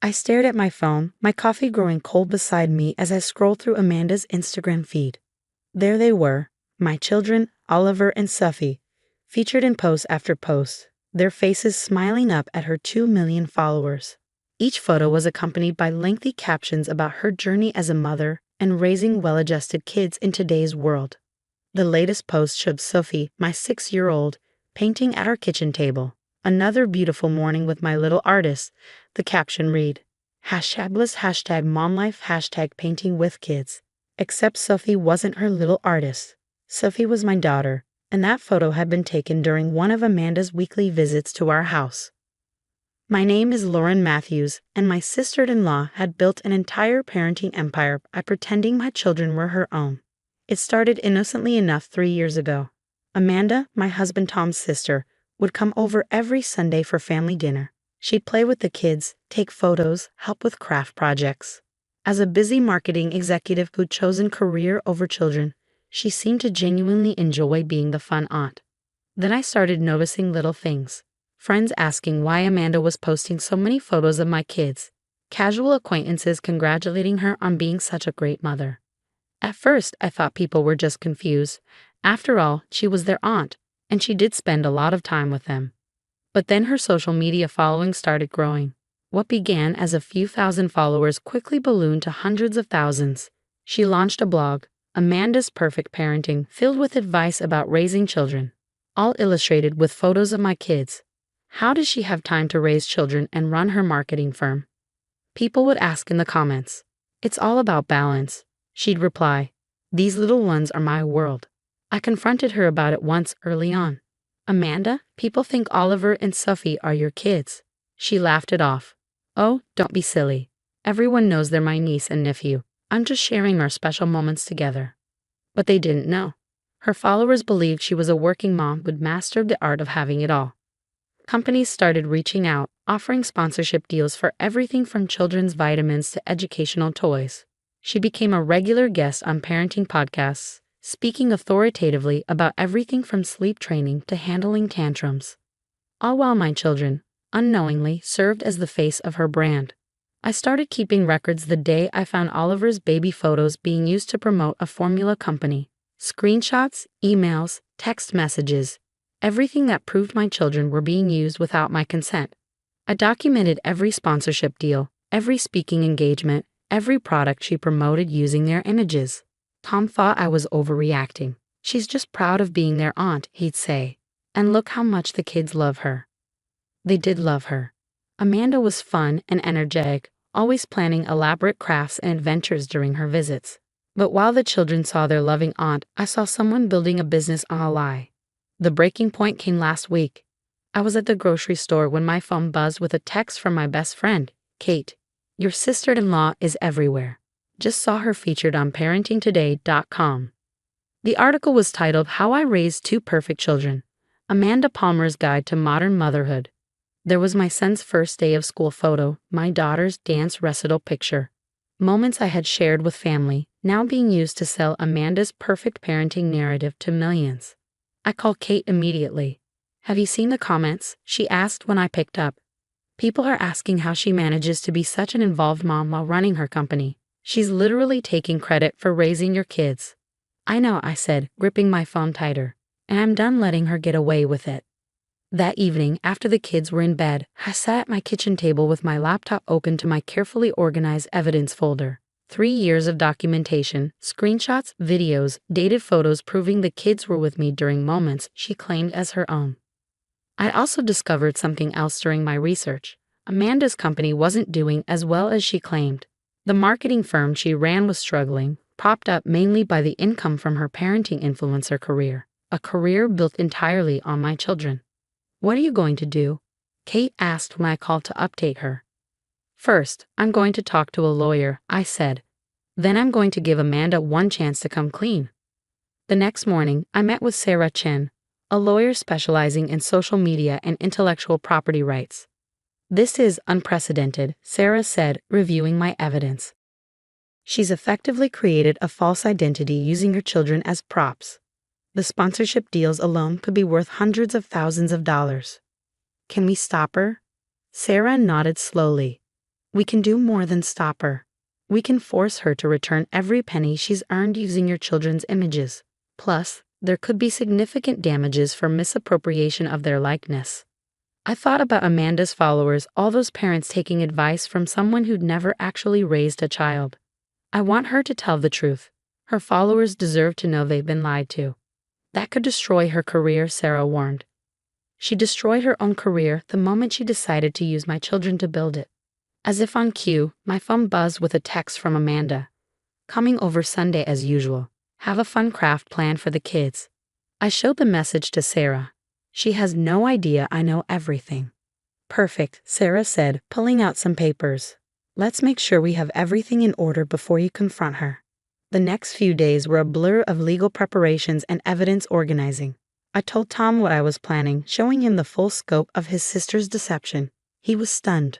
I stared at my phone, my coffee growing cold beside me as I scrolled through Amanda's Instagram feed. There they were, my children, Oliver and Sophie, featured in post after post, their faces smiling up at her 2 million followers. Each photo was accompanied by lengthy captions about her journey as a mother and raising well-adjusted kids in today's world. The latest post showed Sophie, my 6-year-old, painting at our kitchen table. Another beautiful morning with my little artist. The caption read, #bless #momlife #painting with kids. Except Sophie wasn't her little artist. Sophie was my daughter, and that photo had been taken during one of Amanda's weekly visits to our house. My name is Lauren Matthews, and my sister-in-law had built an entire parenting empire by pretending my children were her own. It started innocently enough 3 years ago. Amanda, my husband Tom's sister, would come over every Sunday for family dinner. She'd play with the kids, take photos, help with craft projects. As a busy marketing executive who'd chosen career over children, she seemed to genuinely enjoy being the fun aunt. Then I started noticing little things. Friends asking why Amanda was posting so many photos of my kids. Casual acquaintances congratulating her on being such a great mother. At first, I thought people were just confused. After all, she was their aunt, and she did spend a lot of time with them. But then her social media following started growing. What began as a few thousand followers quickly ballooned to hundreds of thousands. She launched a blog, Amanda's Perfect Parenting, filled with advice about raising children, all illustrated with photos of my kids. How does she have time to raise children and run her marketing firm? People would ask in the comments. It's all about balance. She'd reply, these little ones are my world. I confronted her about it once early on. Amanda, people think Oliver and Sophie are your kids. She laughed it off. Oh, don't be silly. Everyone knows they're my niece and nephew. I'm just sharing our special moments together. But they didn't know. Her followers believed she was a working mom who'd mastered the art of having it all. Companies started reaching out, offering sponsorship deals for everything from children's vitamins to educational toys. She became a regular guest on parenting podcasts, speaking authoritatively about everything from sleep training to handling tantrums. All while my children, unknowingly, served as the face of her brand. I started keeping records the day I found Oliver's baby photos being used to promote a formula company. Screenshots, emails, text messages, everything that proved my children were being used without my consent. I documented every sponsorship deal, every speaking engagement, every product she promoted using their images. Tom thought I was overreacting. She's just proud of being their aunt, he'd say. And look how much the kids love her. They did love her. Amanda was fun and energetic, always planning elaborate crafts and adventures during her visits. But while the children saw their loving aunt, I saw someone building a business on a lie. The breaking point came last week. I was at the grocery store when my phone buzzed with a text from my best friend, Kate. Your sister-in-law is everywhere. Just saw her featured on parentingtoday.com. The article was titled How I Raised Two Perfect Children, Amanda Palmer's Guide to Modern Motherhood. There was my son's first day of school photo, my daughter's dance recital picture. Moments I had shared with family, now being used to sell Amanda's perfect parenting narrative to millions. I called Kate immediately. Have you seen the comments? She asked when I picked up. People are asking how she manages to be such an involved mom while running her company. She's literally taking credit for raising your kids. I know, I said, gripping my phone tighter, and I'm done letting her get away with it. That evening, after the kids were in bed, I sat at my kitchen table with my laptop open to my carefully organized evidence folder. 3 years of documentation, screenshots, videos, dated photos proving the kids were with me during moments she claimed as her own. I also discovered something else during my research. Amanda's company wasn't doing as well as she claimed. The marketing firm she ran was struggling, propped up mainly by the income from her parenting influencer career, a career built entirely on my children. What are you going to do? Kate asked when I called to update her. First, I'm going to talk to a lawyer, I said. Then I'm going to give Amanda one chance to come clean. The next morning, I met with Sarah Chen, a lawyer specializing in social media and intellectual property rights. This is unprecedented, Sarah said, reviewing my evidence. She's effectively created a false identity using her children as props. The sponsorship deals alone could be worth hundreds of thousands of dollars. Can we stop her? Sarah nodded slowly. We can do more than stop her. We can force her to return every penny she's earned using your children's images. Plus, there could be significant damages for misappropriation of their likeness. I thought about Amanda's followers, all those parents taking advice from someone who'd never actually raised a child. I want her to tell the truth. Her followers deserve to know they've been lied to. That could destroy her career, Sarah warned. She destroyed her own career the moment she decided to use my children to build it. As if on cue, my phone buzzed with a text from Amanda. Coming over Sunday as usual. Have a fun craft planned for the kids. I showed the message to Sarah. She has no idea I know everything. Perfect, Sarah said, pulling out some papers. Let's make sure we have everything in order before you confront her. The next few days were a blur of legal preparations and evidence organizing. I told Tom what I was planning, showing him the full scope of his sister's deception. He was stunned.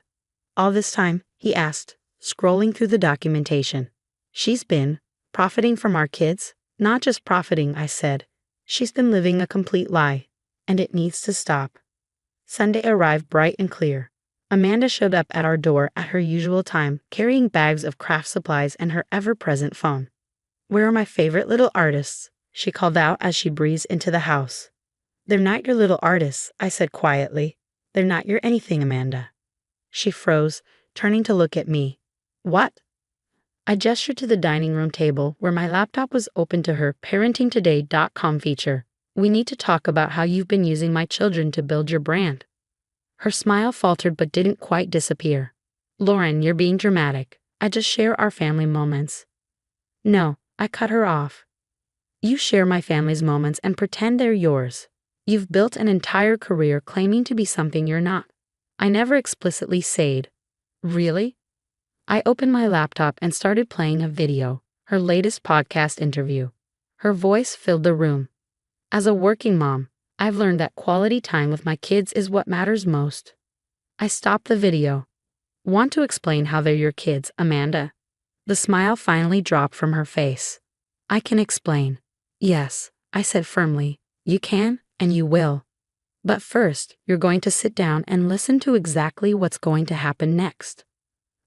All this time, he asked, scrolling through the documentation. She's been profiting from our kids? Not just profiting, I said. She's been living a complete lie, and it needs to stop. Sunday arrived bright and clear. Amanda showed up at our door at her usual time, carrying bags of craft supplies and her ever-present phone. Where are my favorite little artists? She called out as she breezed into the house. They're not your little artists, I said quietly. They're not your anything, Amanda. She froze, turning to look at me. What? I gestured to the dining room table where my laptop was open to her parentingtoday.com feature. We need to talk about how you've been using my children to build your brand. Her smile faltered but didn't quite disappear. Lauren, you're being dramatic. I just share our family moments. No, I cut her off. You share my family's moments and pretend they're yours. You've built an entire career claiming to be something you're not. I never explicitly said. Really? I opened my laptop and started playing a video, her latest podcast interview. Her voice filled the room. As a working mom, I've learned that quality time with my kids is what matters most. I stopped the video. Want to explain how they're your kids, Amanda? The smile finally dropped from her face. I can explain. Yes, I said firmly. You can, and you will. But first, you're going to sit down and listen to exactly what's going to happen next.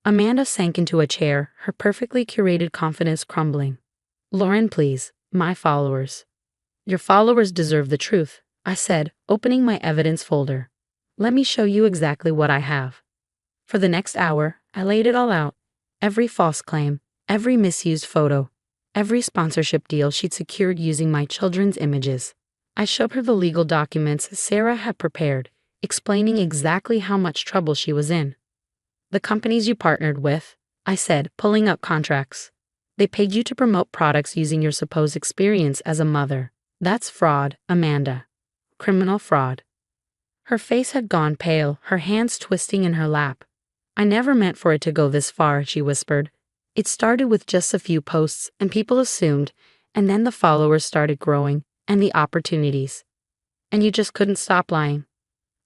Amanda sank into a chair, her perfectly curated confidence crumbling. Lauren, please, my followers. Your followers deserve the truth, I said, opening my evidence folder. Let me show you exactly what I have. For the next hour, I laid it all out. Every false claim, every misused photo, every sponsorship deal she'd secured using my children's images. I showed her the legal documents Sarah had prepared, explaining exactly how much trouble she was in. The companies you partnered with, I said, pulling up contracts. They paid you to promote products using your supposed experience as a mother. That's fraud, Amanda. Criminal fraud. Her face had gone pale, her hands twisting in her lap. I never meant for it to go this far, she whispered. It started with just a few posts, and people assumed, and then the followers started growing, and the opportunities. And you just couldn't stop lying?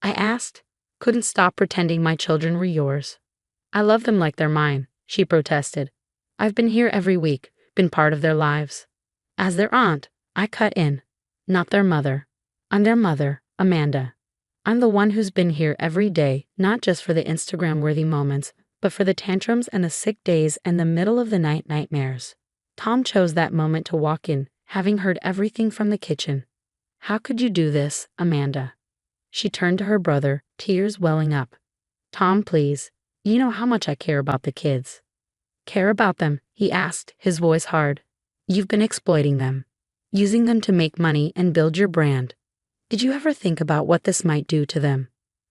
I asked. Couldn't stop pretending my children were yours. I love them like they're mine, she protested. I've been here every week, been part of their lives. As their aunt, I cut in. Not their mother. I'm their mother, Amanda. I'm the one who's been here every day, not just for the Instagram-worthy moments, but for the tantrums and the sick days and the middle-of-the-night nightmares. Tom chose that moment to walk in, having heard everything from the kitchen. How could you do this, Amanda? She turned to her brother, tears welling up. Tom, please. You know how much I care about the kids. Care about them? He asked, his voice hard. You've been exploiting them. Using them to make money and build your brand. Did you ever think about what this might do to them?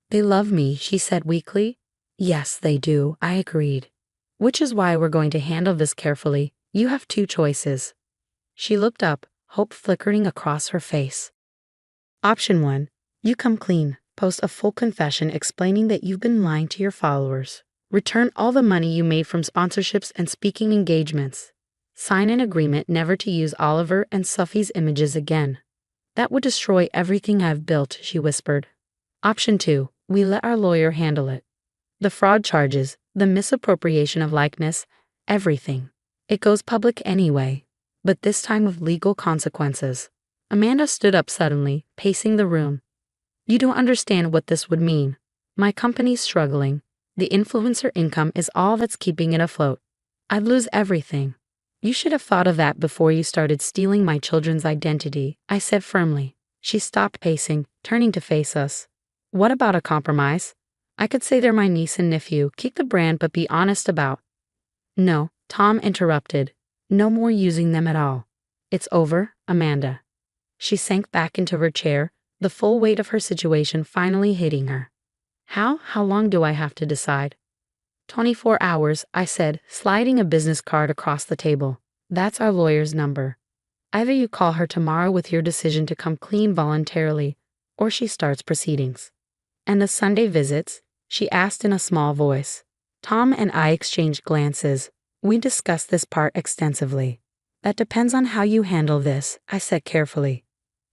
They love me, she said weakly. Yes, they do, I agreed. Which is why we're going to handle this carefully. You have two choices. She looked up, hope flickering across her face. Option 1. You come clean, post a full confession explaining that you've been lying to your followers. Return all the money you made from sponsorships and speaking engagements. Sign an agreement never to use Oliver and Sophie's images again. That would destroy everything I've built, she whispered. Option 2. We let our lawyer handle it. The fraud charges, the misappropriation of likeness, everything. It goes public anyway, but this time with legal consequences. Amanda stood up suddenly, pacing the room. You don't understand what this would mean. My company's struggling. The influencer income is all that's keeping it afloat. I'd lose everything. You should have thought of that before you started stealing my children's identity, I said firmly. She stopped pacing, turning to face us. What about a compromise? I could say they're my niece and nephew, keep the brand but be honest about. No, Tom interrupted. No more using them at all. It's over, Amanda. She sank back into her chair, the full weight of her situation finally hitting her. How long do I have to decide? 24 hours, I said, sliding a business card across the table. That's our lawyer's number. Either you call her tomorrow with your decision to come clean voluntarily, or she starts proceedings. And the Sunday visits? She asked in a small voice. Tom and I exchanged glances. We discussed this part extensively. That depends on how you handle this, I said carefully.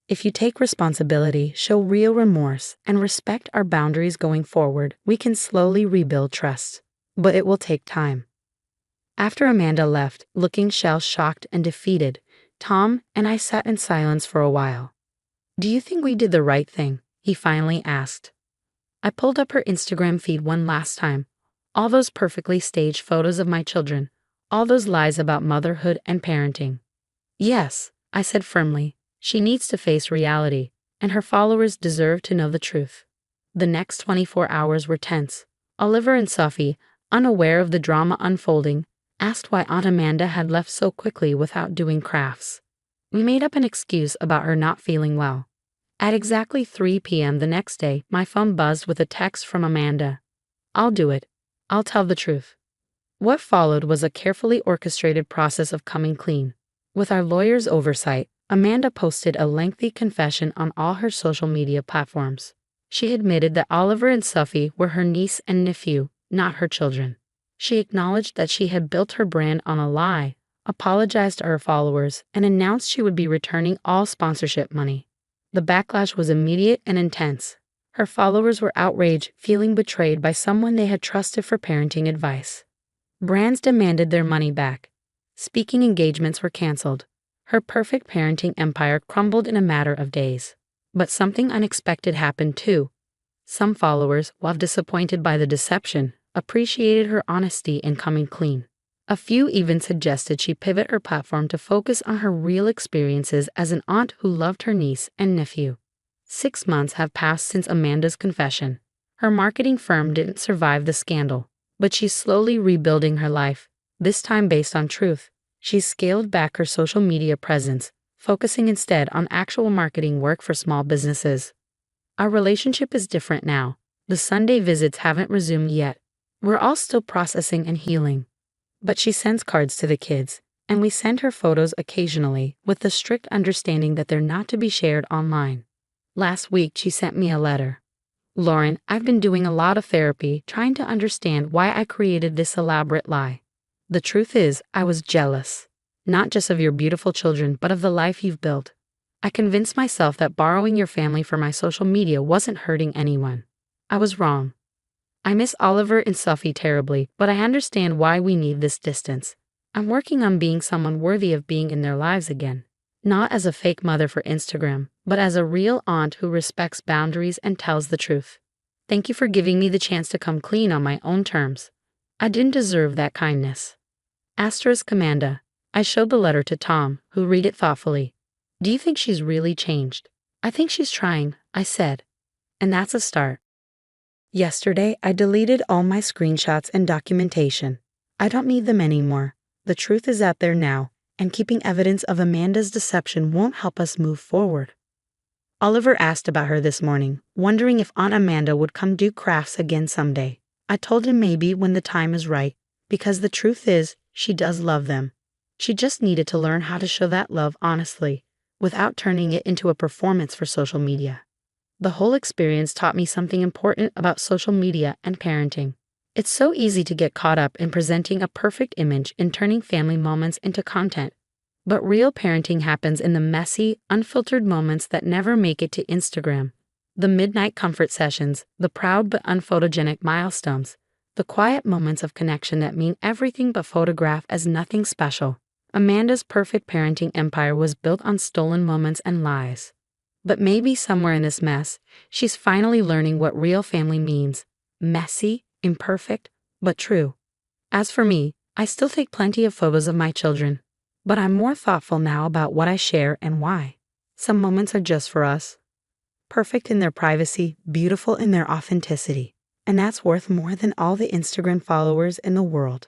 If you take responsibility, show real remorse, and respect our boundaries going forward, we can slowly rebuild trust. But it will take time. After Amanda left, looking shell-shocked and defeated, Tom and I sat in silence for a while. Do you think we did the right thing? He finally asked. I pulled up her Instagram feed one last time. All those perfectly staged photos of my children. All those lies about motherhood and parenting. Yes, I said firmly. She needs to face reality, and her followers deserve to know the truth. The next 24 hours were tense. Oliver and Sophie, unaware of the drama unfolding, asked why Aunt Amanda had left so quickly without doing crafts. We made up an excuse about her not feeling well. At exactly 3 p.m. the next day, my phone buzzed with a text from Amanda. I'll do it. I'll tell the truth. What followed was a carefully orchestrated process of coming clean. With our lawyer's oversight, Amanda posted a lengthy confession on all her social media platforms. She admitted that Oliver and Sophie were her niece and nephew, not her children. She acknowledged that she had built her brand on a lie, apologized to her followers, and announced she would be returning all sponsorship money. The backlash was immediate and intense. Her followers were outraged, feeling betrayed by someone they had trusted for parenting advice. Brands demanded their money back. Speaking engagements were canceled. Her perfect parenting empire crumbled in a matter of days. But something unexpected happened too. Some followers, while disappointed by the deception, appreciated her honesty in coming clean. A few even suggested she pivot her platform to focus on her real experiences as an aunt who loved her niece and nephew. 6 months have passed since Amanda's confession. Her marketing firm didn't survive the scandal, but she's slowly rebuilding her life, this time based on truth. She's scaled back her social media presence, focusing instead on actual marketing work for small businesses. Our relationship is different now. The Sunday visits haven't resumed yet. We're all still processing and healing. But she sends cards to the kids, and we send her photos occasionally with the strict understanding that they're not to be shared online. Last week, she sent me a letter. Lauren, I've been doing a lot of therapy trying to understand why I created this elaborate lie. The truth is, I was jealous. Not just of your beautiful children, but of the life you've built. I convinced myself that borrowing your family for my social media wasn't hurting anyone. I was wrong. I miss Oliver and Sophie terribly, but I understand why we need this distance. I'm working on being someone worthy of being in their lives again. Not as a fake mother for Instagram, but as a real aunt who respects boundaries and tells the truth. Thank you for giving me the chance to come clean on my own terms. I didn't deserve that kindness. Asterisk Amanda. I showed the letter to Tom, who read it thoughtfully. Do you think she's really changed? I think she's trying, I said. And that's a start. Yesterday, I deleted all my screenshots and documentation. I don't need them anymore. The truth is out there now, and keeping evidence of Amanda's deception won't help us move forward. Oliver asked about her this morning, wondering if Aunt Amanda would come do crafts again someday. I told him maybe when the time is right, because the truth is, she does love them. She just needed to learn how to show that love honestly, without turning it into a performance for social media. The whole experience taught me something important about social media and parenting. It's so easy to get caught up in presenting a perfect image and turning family moments into content. But real parenting happens in the messy, unfiltered moments that never make it to Instagram. The midnight comfort sessions, the proud but unphotogenic milestones, the quiet moments of connection that mean everything but photograph as nothing special. Amanda's perfect parenting empire was built on stolen moments and lies. But maybe somewhere in this mess, she's finally learning what real family means. Messy, Imperfect, but true. As for me, I still take plenty of photos of my children, but I'm more thoughtful now about what I share and why. Some moments are just for us. Perfect in their privacy, beautiful in their authenticity. And that's worth more than all the Instagram followers in the world.